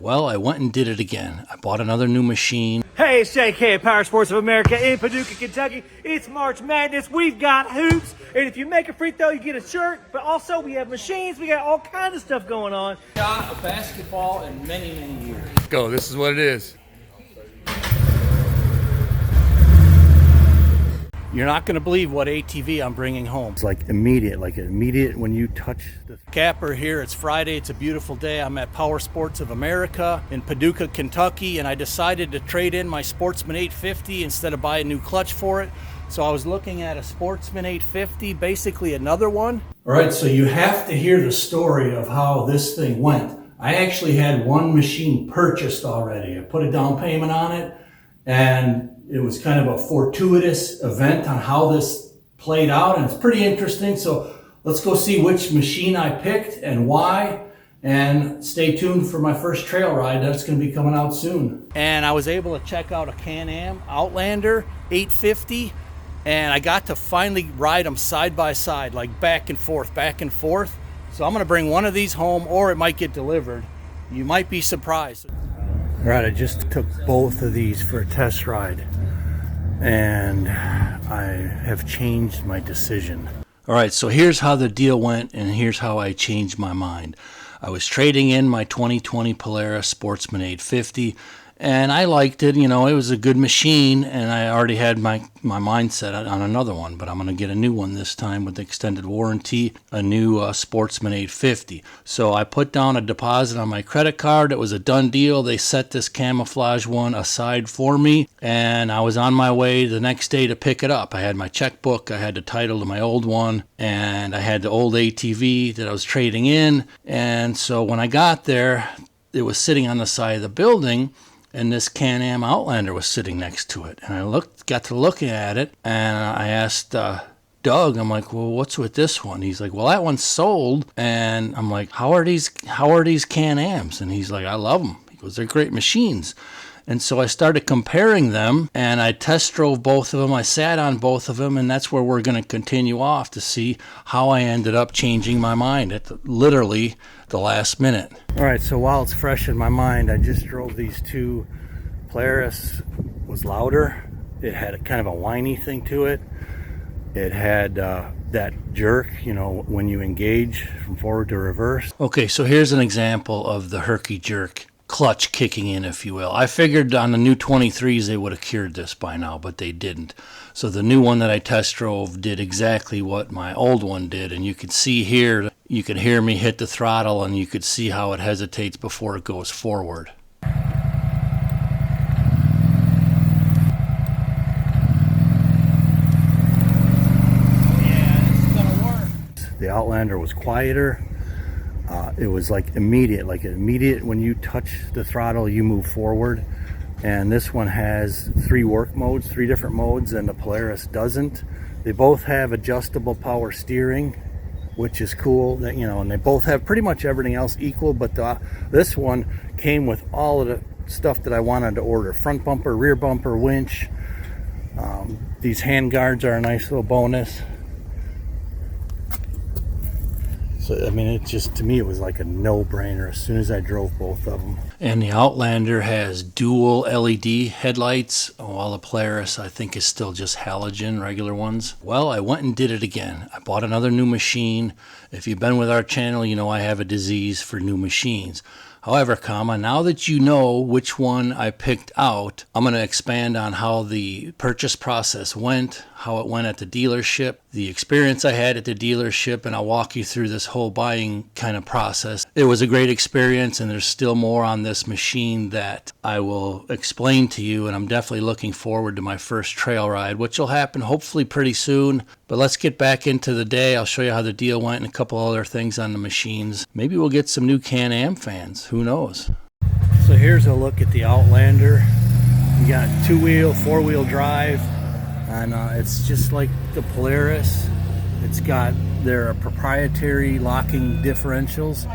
Well, I went and did it again. I bought another new machine. Hey, it's JK at Polaris Sportsman of America in Paducah, Kentucky. It's March Madness. We've got hoops. And if you make a free throw, you get a shirt. But also, we have machines. We got all kinds of stuff going on. Shot a basketball in many, many years. Go, this is what it is. You're not going to believe what ATV I'm bringing home. It's like immediate when you touch the Kapper here. It's Friday. It's a beautiful day. I'm at Power Sports of America in Paducah, Kentucky, and I decided to trade in my Sportsman 850 instead of buy a new clutch for it. So I was looking at a Sportsman 850, basically another one. All right, so you have to hear the story of how this thing went. I actually had one machine purchased already. I put a down payment on it, and it was kind of a fortuitous event on how this played out, and it's pretty interesting. So let's go see which machine I picked and why, and stay tuned for my first trail ride. That's going to be coming out soon. And I was able to check out a Can-Am Outlander 850, and I got to finally ride them side by side, like back and forth, back and forth. So I'm going to bring one of these home, or it might get delivered. You might be surprised. All right, I just took both of these for a test ride, and I have changed my decision. All right, so here's how the deal went, and here's how I changed my mind. I was trading in my 2020 Polaris Sportsman 850, and I liked it. You know, it was a good machine, and I already had my mindset on another one, but I'm going to get a new one this time with extended warranty, a new Sportsman 850. So I put down a deposit on my credit card. It was a done deal. They set this camouflage one aside for me, and I was on my way the next day to pick it up. I had my checkbook, I had the title to my old one, and I had the old ATV that I was trading in. And so when I got there, it was sitting on the side of the building, and this Can-Am Outlander was sitting next to it. And I got to looking at it, and I asked Doug, I'm like, well, what's with this one? He's like, well, that one's sold. And I'm like, how are these Can-Ams? And he's like, I love them. He goes, they're great machines. And so I started comparing them, and I test drove both of them. I sat on both of them, and that's where we're going to continue off to see how I ended up changing my mind at literally the last minute. All right, so while it's fresh in my mind, I just drove these two. Polaris was louder. It had a kind of a whiny thing to it. It had that jerk, you know, when you engage from forward to reverse. Okay, so here's an example of the herky jerk clutch kicking in, if you will. I figured on the new 23s they would have cured this by now, but they didn't. So the new one that I test drove did exactly what my old one did, and you can see here, you can hear me hit the throttle, and you could see how it hesitates before it goes forward. Yeah, this is gonna work. The Outlander was quieter. It was like immediate when you touch the throttle, you move forward. And this one has three different modes, and the Polaris doesn't. They both have adjustable power steering, which is cool. That, you know, and they both have pretty much everything else equal, but this one came with all of the stuff that I wanted to order: front bumper, rear bumper, winch. These hand guards are a nice little bonus. So, I mean, it just, to me, it was like a no-brainer as soon as I drove both of them. And the Outlander has dual LED headlights, while the Polaris, I think, is still just halogen, regular ones. Well, I went and did it again. I bought another new machine. If you've been with our channel, you know I have a disease for new machines. However, now that you know which one I picked out, I'm going to expand on how the purchase process went, how it went at the dealership, the experience I had at the dealership, and I'll walk you through this whole buying kind of process. It was a great experience, and there's still more on this machine that I will explain to you, and I'm definitely looking forward to my first trail ride, which will happen hopefully pretty soon. But let's get back into the day. I'll show you how the deal went and a couple other things on the machines. Maybe we'll get some new Can-Am fans. Who knows? So here's a look at the Outlander. You got two-wheel, four-wheel drive, and it's just like the Polaris. It's got their proprietary locking differentials,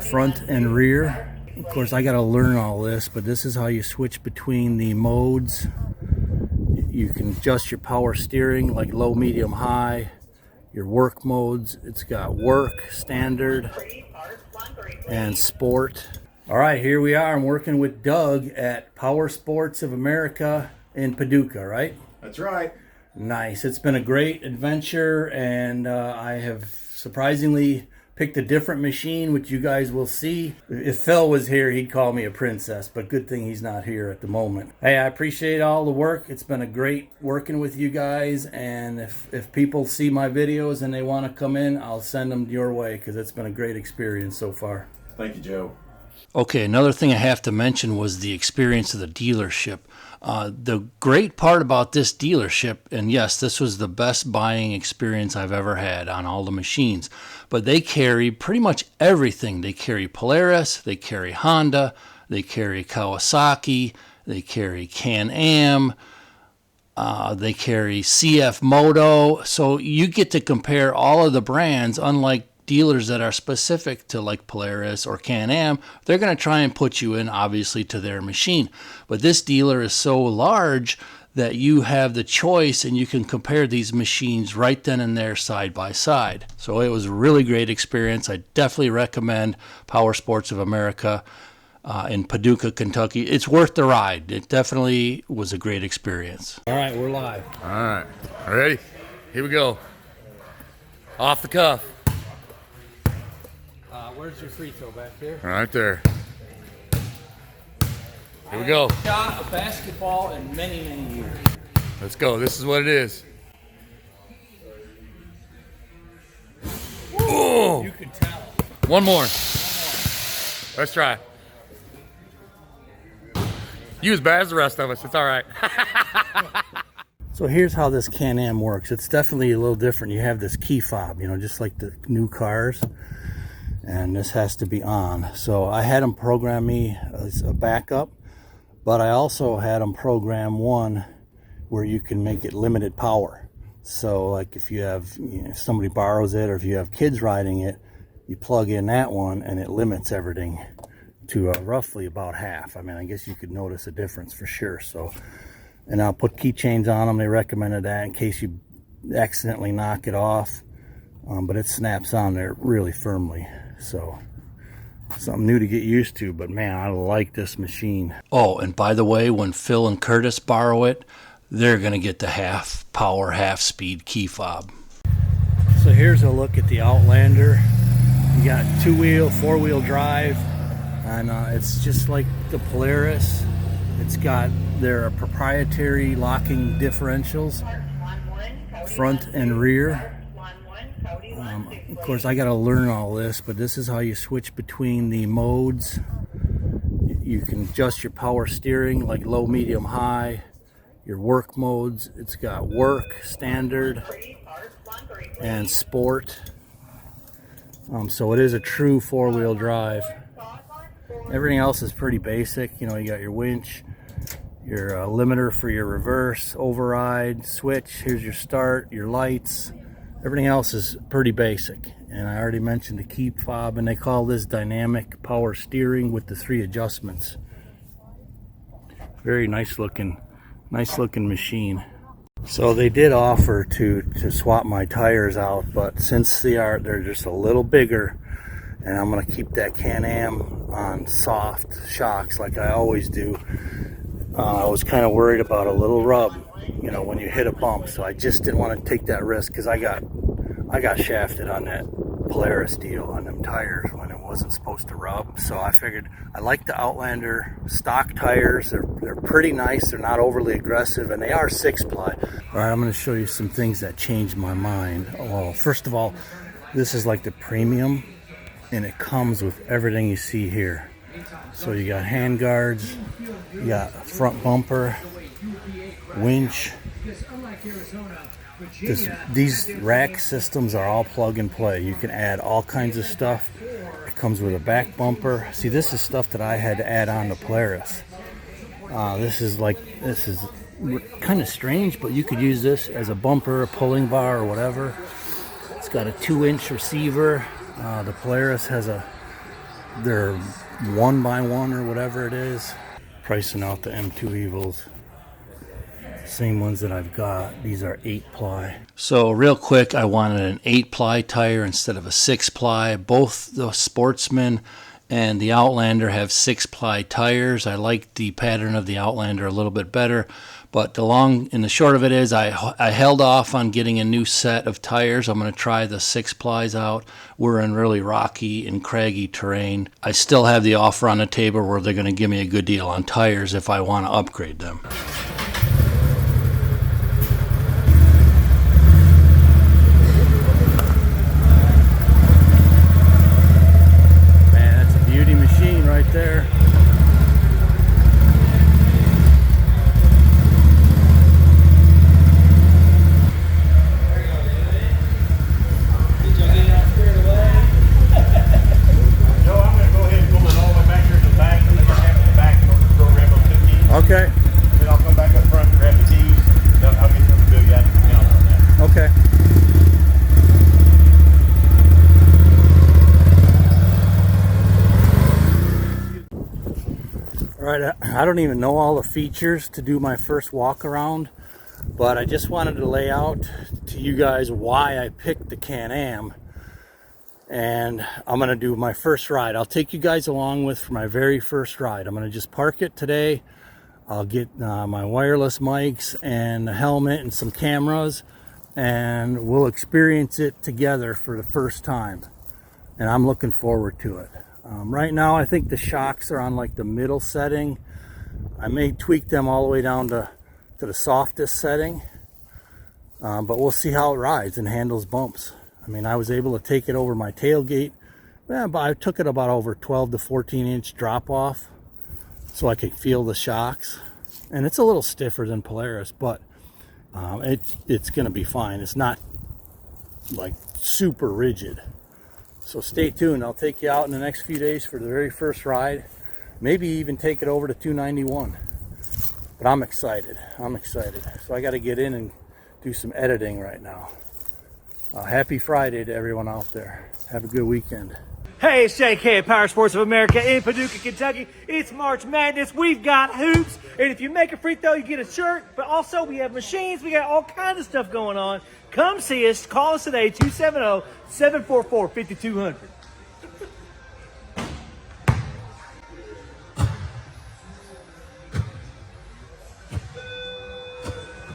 front and rear. Of course, I got to learn all this, but this is how you switch between the modes. You can adjust your power steering, like low, medium, high. Your work modes, it's got work, standard, and sport. All right, here we are. I'm working with Doug at Power Sports of America in Paducah, right? That's right. Nice. It's been a great adventure, and I have surprisingly picked a different machine, which you guys will see. If Phil was here, he'd call me a princess, but good thing he's not here at the moment. Hey, I appreciate all the work. It's been a great working with you guys, and if people see my videos and they want to come in, I'll send them your way because it's been a great experience so far. Thank you, Joe. Okay, another thing I have to mention was the experience of the dealership. The great part about this dealership, and yes, this was the best buying experience I've ever had on all the machines, but they carry pretty much everything. They carry Polaris, they carry Honda, they carry Kawasaki, they carry Can-Am, they carry CF Moto, so you get to compare all of the brands, unlike dealers that are specific to like Polaris or Can-Am. They're going to try and put you in obviously to their machine, but this dealer is so large that you have the choice and you can compare these machines right then and there side by side. So it was a really great experience. I definitely recommend Power Sports of America in Paducah, Kentucky. It's worth the ride. It definitely was a great experience. All right, we're live. All right, ready? Here we go. Off the cuff. Where's your free throw? Back here? Right there. Here we go. I haven't shot a basketball in many, many years. Let's go. This is what it is. Oh! You can tell. One more. Let's try. You as bad as the rest of us. It's all right. So here's how this Can-Am works. It's definitely a little different. You have this key fob, you know, just like the new cars. And this has to be on. So I had them program me as a backup, but I also had them program one where you can make it limited power. So like if you have, if somebody borrows it or if you have kids riding it, you plug in that one and it limits everything to roughly about half. I mean, I guess you could notice a difference for sure. So, and I'll put keychains on them. They recommended that in case you accidentally knock it off, but it snaps on there really firmly. So something new to get used to, but man, I like this machine. Oh, and by the way, when Phil and Curtis borrow it, they're going to get the half power, half speed key fob. So here's a look at the Outlander. You got 2-wheel, 4-wheel drive, and it's just like the Polaris. It's got their proprietary locking differentials, front and rear. Of course, I got to learn all this, but this is how you switch between the modes. You can adjust your power steering, like low, medium, high. Your work modes, it's got work, standard, and sport. So it is a true 4-wheel drive. Everything else is pretty basic. You know, you got your winch, your limiter for your reverse, override, switch. Here's your start, your lights. Everything else is pretty basic. And I already mentioned the key fob, and they call this dynamic power steering with the 3 adjustments. Very nice looking machine. So they did offer to swap my tires out, but since they're just a little bigger, and I'm gonna keep that Can-Am on soft shocks like I always do, I was kind of worried about a little rub, you know, when you hit a bump. So I just didn't want to take that risk because I got shafted on that Polaris deal on them tires when it wasn't supposed to rub. So I figured I like the Outlander stock tires. They're pretty nice. They're not overly aggressive, and they are 6-ply. All right, I'm going to show you some things that changed my mind. Oh, first of all, this is like the premium, and it comes with everything you see here. So you got hand guards, you got front bumper, winch. These rack systems are all plug and play. You can add all kinds of stuff. It comes with a back bumper. See, this is stuff that I had to add on to Polaris. This is kind of strange, but you could use this as a bumper, a pulling bar, or whatever. It's got a 2-inch receiver. The Polaris has their 1x1 or whatever it is. Pricing out the M2 Evils. Same ones that I've got. These are 8-ply. So real quick, I wanted an 8-ply tire instead of a 6-ply. Both the Sportsman and the Outlander have 6-ply tires. I like the pattern of the Outlander a little bit better, but the long and the short of it is I held off on getting a new set of tires. I'm going to try the 6-plies out. We're in really rocky and craggy terrain. I still have the offer on the table where they're going to give me a good deal on tires if I want to upgrade them. Right there. Okay. Then I'll come back up front and grab the keys. I'll get them to bill you out the counter on that. Okay. All right, I don't even know all the features to do my first walk around, but I just wanted to lay out to you guys why I picked the Can-Am. And I'm going to do my first ride. I'll take you guys along with for my very first ride. I'm going to just park it today. I'll get my wireless mics and a helmet and some cameras, and we'll experience it together for the first time. And I'm looking forward to it. Right now, I think the shocks are on like the middle setting. I may tweak them all the way down to the softest setting, but we'll see how it rides and handles bumps. I mean, I was able to take it over my tailgate, but I took it about over 12 to 14 inch drop off so I could feel the shocks. And it's a little stiffer than Polaris, but it's going to be fine. It's not like super rigid. So stay tuned. I'll take you out in the next few days for the very first ride. Maybe even take it over to 291. But I'm excited. I'm excited. So I got to get in and do some editing right now. Happy Friday to everyone out there. Have a good weekend. Hey, it's JK at Power Sports of America in Paducah, Kentucky. It's March Madness. We've got hoops. And if you make a free throw, you get a shirt. But also, we have machines. We got all kinds of stuff going on. Come see us. Call us today, 270-744-5200.